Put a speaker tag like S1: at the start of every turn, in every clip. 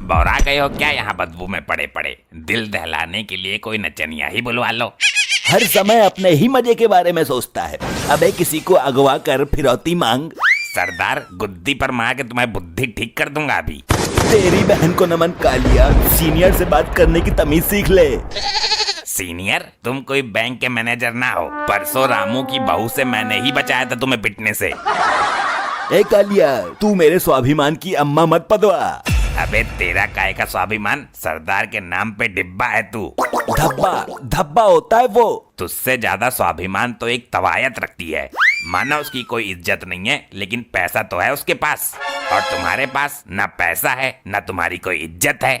S1: बौरा गए हो क्या यहाँ बदबू में पड़े पड़े? दिल दहलाने के लिए कोई नचनिया ही बुलवा लो।
S2: हर समय अपने ही मजे के बारे में सोचता है। अबे किसी को अगवा कर फिरौती मांग।
S1: सरदार गुद्दी पर मार के तुम्हारी बुद्धि ठीक कर दूंगा अभी।
S2: तेरी बहन को नमन कालिया, सीनियर से बात करने की तमीज सीख ले।
S1: सीनियर? तुम कोई बैंक के मैनेजर ना हो। परसों रामू की बहू से मैंने ही बचाया था तुम्हें पिटने से।
S2: ए कालिया, तू मेरे स्वाभिमान की अम्मा मत पदवा।
S1: अबे तेरा काय का स्वाभिमान? सरदार के नाम पे डिब्बा है तू।
S2: धब्बा धब्बा होता है वो।
S1: तुझसे ज्यादा स्वाभिमान तो एक तवायत रखती है। माना उसकी कोई इज्जत नहीं है, लेकिन पैसा तो है उसके पास, और तुम्हारे पास ना पैसा है ना तुम्हारी कोई इज्जत है।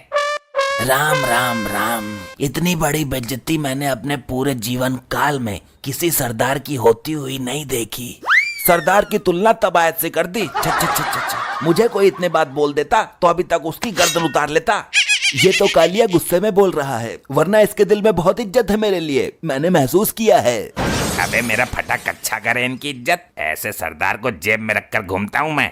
S3: राम राम राम। इतनी बड़ी बेइज्जती मैंने अपने पूरे जीवन काल में किसी सरदार की होती हुई नहीं देखी।
S2: सरदार की तुलना तबायत से कर दी। मुझे कोई इतने बात बोल देता तो अभी तक उसकी गर्दन उतार लेता। ये तो कालिया गुस्से में बोल रहा है, वरना इसके दिल में बहुत इज्जत है मेरे लिए। मैंने महसूस किया है।
S1: अबे मेरा फटा कच्चा करे इनकी इज्जत। ऐसे सरदार को जेब में रखकर घूमता हूँ मैं।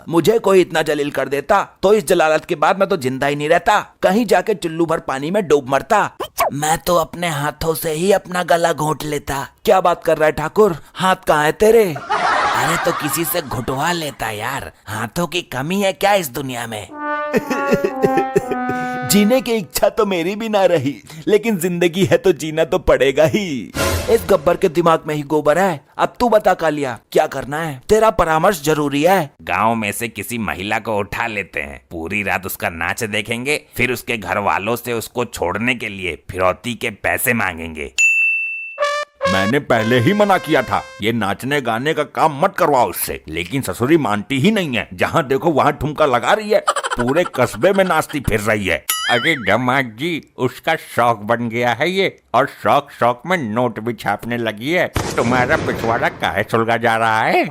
S2: मुझे कोई इतना जलील कर देता तो इस जलालत के बाद मैं तो जिंदा ही नहीं रहता, कहीं जाके चुल्लू भर पानी में डूब मरता।
S3: मैं तो अपने हाथों से ही अपना गला घोंट लेता।
S2: क्या बात कर रहा है ठाकुर? हाथ कहाँ है तेरे?
S3: अरे तो किसी से घुटवा लेता यार। हाथों की कमी है क्या इस दुनिया में?
S2: जीने की इच्छा तो मेरी भी ना रही, लेकिन जिंदगी है तो जीना तो पड़ेगा ही। इस गब्बर के दिमाग में ही गोबर है। अब तू बता कालिया, क्या करना है? तेरा परामर्श जरूरी है।
S1: गांव में से किसी महिला को उठा लेते हैं, पूरी रात उसका नाच देखेंगे, फिर उसके घर वालों से उसको छोड़ने के लिए फिरौती के पैसे मांगेंगे।
S4: मैंने पहले ही मना किया था, ये नाचने गाने का काम मत करवाओ उससे, लेकिन ससुरी मानती ही नहीं है। जहाँ देखो वहाँ ठुमका लगा रही है, पूरे कस्बे में नाचती फिर रही है।
S5: अरे दामाद जी, उसका शौक बन गया है ये, और शौक शौक में नोट भी छापने लगी है। तुम्हारा पिछवाड़ा काहे सुलगा जा रहा है?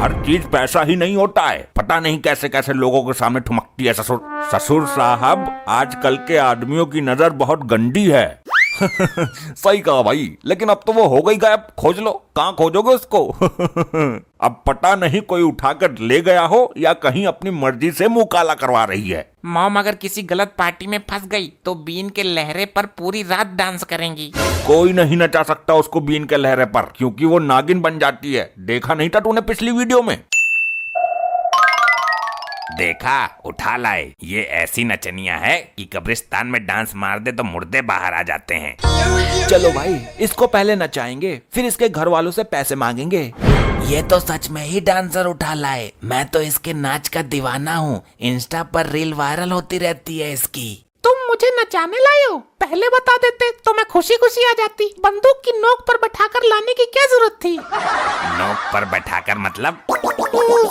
S4: हर चीज पैसा ही नहीं होता है। पता नहीं कैसे कैसे लोगों के सामने ठुमकती है ससुर। ससुर साहब, आजकल के आदमियों की नजर बहुत गंदी है। सही कहा भाई, लेकिन अब तो वो हो गई गायब। खोज लो, कहाँ खोजोगे उसको? अब पता नहीं कोई उठाकर ले गया हो या कहीं अपनी मर्जी से मुंह काला करवा रही है।
S6: मॉम अगर किसी गलत पार्टी में फंस गई तो बीन के लहरे पर पूरी रात डांस करेंगी।
S4: कोई नहीं नचा सकता उसको बीन के लहरे पर, क्योंकि वो नागिन बन जाती है। देखा नहीं था तूने पिछली वीडियो में?
S1: देखा, उठा लाए। ये ऐसी नचनिया है कि कब्रिस्तान में डांस मार दे तो मुर्दे बाहर आ जाते हैं।
S2: चलो भाई, इसको पहले नचाएंगे, फिर इसके घर वालों से पैसे मांगेंगे।
S3: ये तो सच में ही डांसर उठा लाए। मैं तो इसके नाच का दीवाना हूँ। इंस्टा पर रील वायरल होती रहती है इसकी।
S6: तुम मुझे नचाने लाए हो? पहले बता देते तो मैं खुशी खुशी आ जाती। बंदूक की नोक पर बैठाकर लाने की क्या जरूरत थी?
S1: नोक पर बैठाकर मतलब?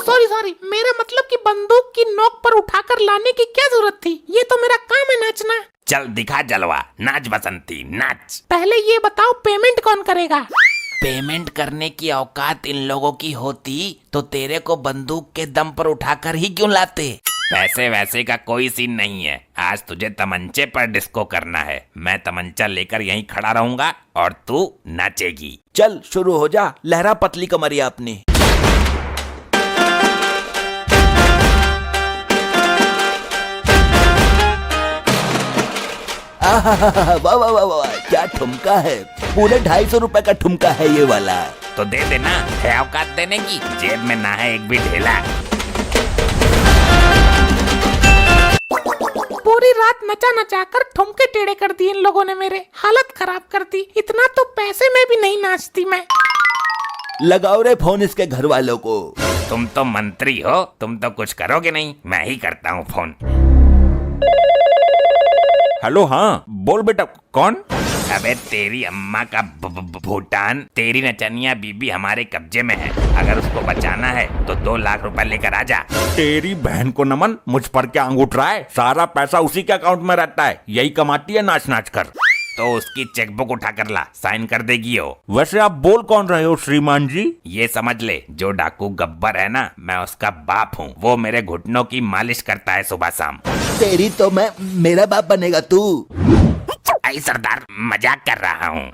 S6: सॉरी, मेरा मतलब कि बंदूक की नोक पर उठाकर लाने की क्या जरूरत थी? ये तो मेरा काम है नाचना।
S1: चल दिखा जलवा, नाच बसंती नाच।
S6: पहले ये बताओ पेमेंट कौन करेगा?
S3: पेमेंट करने की औकात इन लोगों की होती तो तेरे को बंदूक के दम पर उठाकर ही क्यों लाते?
S1: पैसे वैसे का कोई सीन नहीं है। आज तुझे तमंचे पर डिस्को करना है। मैं तमंचा लेकर यहीं खड़ा रहूंगा और तू नाचेगी।
S2: चल शुरू हो जा, लहरा पतली कमरिया अपनी। वाह वाह वाह वाह, क्या ठुमका है। पूरे 250 रुपए का ठुमका है ये वाला।
S1: तो दे देना, है औकात देने की? जेब में ना है एक भी ढेला।
S6: पूरी रात नचा नचा कर ठुमके टेढ़े कर दिए इन लोगों ने। मेरे हालत खराब कर दी। इतना तो पैसे में भी नहीं नाचती मैं।
S2: लगाओ रे फोन इसके घर वालों को।
S1: तुम तो मंत्री हो, तुम तो कुछ करोगे नहीं, मैं ही करता हूँ फोन।
S4: हेलो, हाँ बोल बेटा, कौन?
S1: अबे तेरी अम्मा का भूटान। तेरी नचनिया बीबी हमारे कब्जे में है। अगर उसको बचाना है तो 2 लाख रुपए लेकर आ जा।
S4: तेरी बहन को नमन, मुझ पर क्या अंगूठ रहा है? सारा पैसा उसी के अकाउंट में रहता है, यही कमाती है नाच नाच कर।
S1: तो उसकी चेकबुक उठा कर ला, साइन कर देगी वो।
S4: वैसे आप बोल कौन रहे हो श्रीमान जी?
S1: ये समझ ले, जो डाकू गब्बर है ना, मैं उसका बाप हूँ। वो मेरे घुटनों की मालिश करता है सुबह शाम।
S2: तेरी तो मैं, मेरा बाप बनेगा तू।
S1: आई सरदार, मजाक कर रहा हूँ।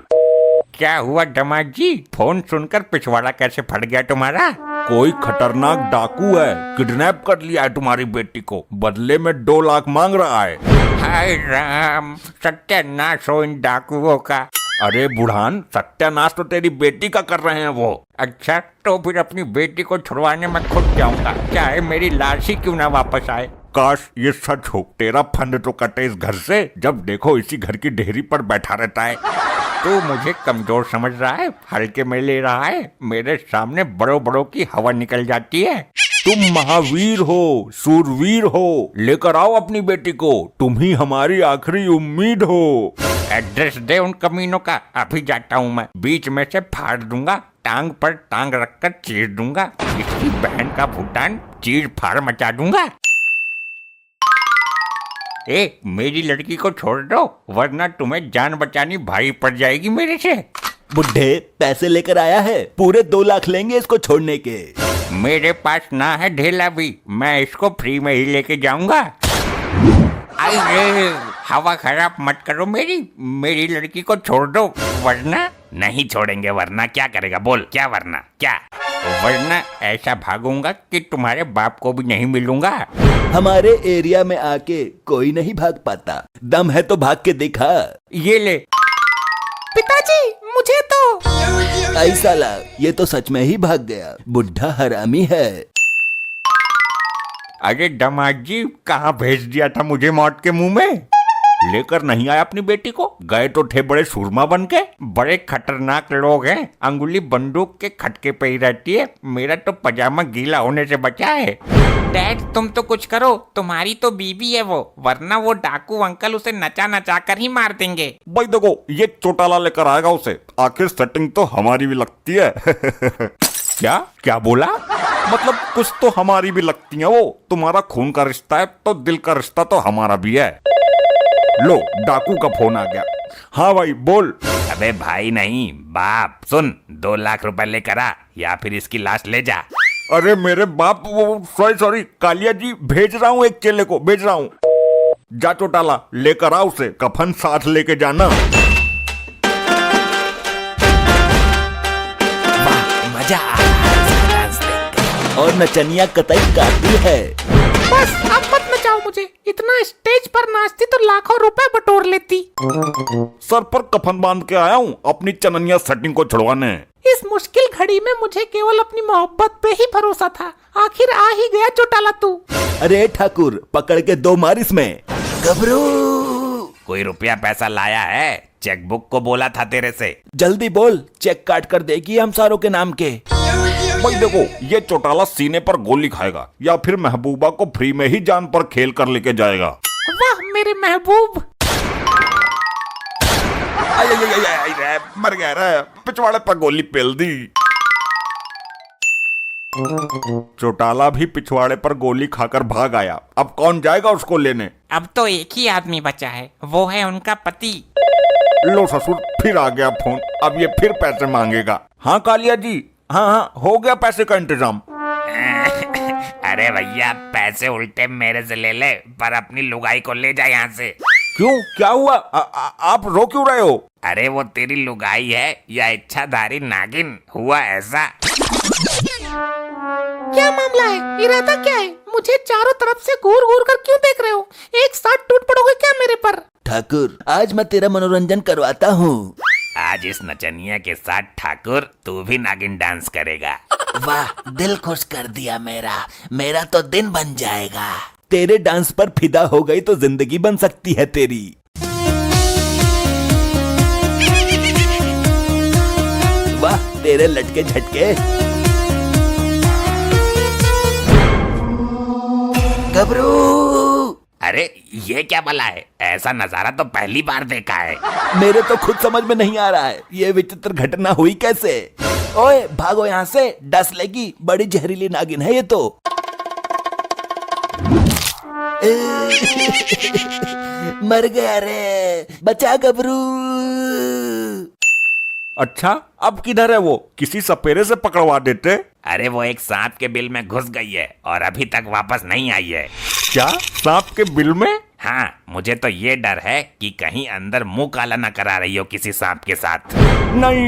S5: क्या हुआ दामाद जी? फोन सुनकर पिछवाड़ा कैसे फट गया तुम्हारा?
S4: कोई खतरनाक डाकू है, किडनैप कर लिया है तुम्हारी बेटी को, बदले में 2 लाख मांग रहा है।
S5: हाय राम, सत्यानाश हो इन डाकुओं का।
S4: अरे बुढ़ान, सत्यानाश तो तेरी बेटी का कर रहे हैं वो।
S5: अच्छा, तो फिर अपनी बेटी को छुड़वाने में खुद जाऊंगा, चाहे मेरी लाश ही क्यों ना वापस आए।
S4: काश ये सच हो, तेरा फंड तो कटे इस घर से, जब देखो इसी घर की ढेरी पर बैठा रहता है।
S5: तू मुझे कमजोर समझ रहा है, हल्के में ले रहा है। मेरे सामने बड़ों बड़ों की हवा निकल जाती है।
S4: तुम महावीर हो, सूरवीर हो, लेकर आओ अपनी बेटी को, तुम ही हमारी आखिरी उम्मीद हो।
S5: एड्रेस दे उन कमीनों का, अभी जाता हूँ मैं। बीच में से फाड़ दूंगा, टांग पर टांग रखकर चीर दूंगा, इसकी बहन का भूटान चीर फाड़ मचा दूंगा। ए, मेरी लड़की को छोड़ दो, वरना तुम्हें जान बचानी भारी पड़ जाएगी मेरे से।
S2: बुढ़े पैसे लेकर आया है, पूरे 2 लाख लेंगे इसको छोड़ने के।
S5: मेरे पास ना है ढेला भी, मैं इसको फ्री में ही लेके जाऊंगा। अरे हवा खराब मत करो मेरी लड़की को छोड़ दो, वरना।
S1: नहीं छोड़ेंगे, वरना क्या करेगा? बोल, क्या वरना क्या?
S5: वरना ऐसा भागूंगा कि तुम्हारे बाप को भी नहीं मिलूंगा।
S2: हमारे एरिया में आके कोई नहीं भाग पाता, दम है तो भाग के दिखा।
S5: ये ले।
S6: पिताजी, मुझे तो।
S2: ऐसा ला, ये तो सच में ही भाग गया, बुढ़ा हरामी है।
S5: अरे दामाद जी, कहाँ भेज दिया था मुझे मौत के मुंह में?
S4: लेकर नहीं आया अपनी बेटी को? गए तो थे बड़े सूरमा बन के।
S5: बड़े खतरनाक लोग हैं, अंगुली बंदूक के खटके पे ही रहती है। मेरा तो पजामा गीला होने से बचा है।
S6: डैड, तुम तो कुछ करो, तुम्हारी तो बीवी है वो, वरना वो डाकू अंकल उसे नचा नचा कर ही मार देंगे।
S4: भाई देखो, ये चोटाला लेकर आएगा उसे, आखिर सेटिंग तो हमारी भी लगती है। क्या क्या बोला? मतलब कुछ तो हमारी भी लगती है वो। तुम्हारा खून का रिश्ता है तो दिल का रिश्ता तो हमारा भी है। लो, डाकू का फोन आ गया। हाँ भाई बोल।
S1: अबे भाई नहीं बाप, सुन, 2 लाख रुपए लेकर आ, या फिर इसकी लाश ले जा।
S4: अरे मेरे बाप, वो सॉरी कालिया जी, भेज रहा हूँ, एक चेले को भेज रहा हूँ। जा चोटाला, लेकर आ उसे, कफन साथ लेके जाना।
S3: मजा आ रहा है डांस देखकर।
S2: और नचनिया कतई काटी है।
S6: बस अब मत नचाओ मुझे, इतना स्टेज पर नाचती तो लाखों रुपए बटोर लेती।
S4: सर पर कफन बांध के आया हूँ अपनी चननिया सेटिंग को छुड़वाने।
S6: इस मुश्किल घड़ी में मुझे केवल अपनी मोहब्बत पे ही भरोसा था, आखिर आ ही गया चौटाला तू।
S2: अरे ठाकुर, पकड़ के 2 मार इसमें।
S3: गबरू,
S1: कोई रुपया पैसा लाया है? चेकबुक को बोला था तेरे से।
S2: जल्दी बोल, चेक काट कर देगी हम सारों के नाम के।
S4: भाई देखो, ये चोटाला सीने पर गोली खाएगा या फिर महबूबा को फ्री में ही जान पर खेल कर लेके जाएगा।
S6: वाह मेरे महबूब।
S4: मर गया रे, पिछवाड़े पर गोली पेल दी। चोटाला भी पिछवाड़े पर गोली खाकर भाग आया। अब कौन जाएगा उसको लेने?
S6: अब तो एक ही आदमी बचा है, वो है उनका पति।
S4: लो ससुर, फिर आ गया फोन, अब ये फिर पैसे मांगेगा। हाँ कालिया जी, हाँ, हो गया पैसे का इंतजाम।
S1: अरे भैया, पैसे उल्टे मेरे से ले ले, पर अपनी लुगाई को ले जा यहाँ से।
S4: क्यों, क्या हुआ? आप रो क्यों रहे हो?
S1: अरे वो तेरी लुगाई है या इच्छाधारी नागिन? हुआ ऐसा।
S6: क्या मामला है? इरादा क्या है? मुझे चारों तरफ से घूर घूर कर क्यों देख रहे हो? एक साथ टूट पड़ोगे क्या मेरे पर?
S2: ठाकुर, आज मैं तेरा मनोरंजन करवाता हूँ।
S1: आज इस नचनिया के साथ ठाकुर तू भी नागिन डांस करेगा।
S3: वाह, दिल खुश कर दिया मेरा तो दिन बन जाएगा।
S2: तेरे डांस पर फिदा हो गई तो जिंदगी बन सकती है तेरी। वाह तेरे लटके झटके।
S3: गबरू,
S1: अरे ये क्या भला है? ऐसा नजारा तो पहली बार देखा है।
S2: मेरे तो खुद समझ में नहीं आ रहा है, ये विचित्र घटना हुई कैसे? ओए भागो यहाँ से, डस लेगी, बड़ी जहरीली नागिन है ये तो। मर गया रे, बचा गबरू।
S4: अच्छा, अब किधर है वो? किसी सपेरे से पकड़वा देते।
S1: अरे वो एक सांप के बिल में घुस गई है और अभी तक वापस नहीं आई है।
S4: क्या, सांप के बिल में?
S1: हाँ, मुझे तो ये डर है कि कहीं अंदर मुंह काला न करा रही हो किसी सांप के साथ।
S4: नहीं,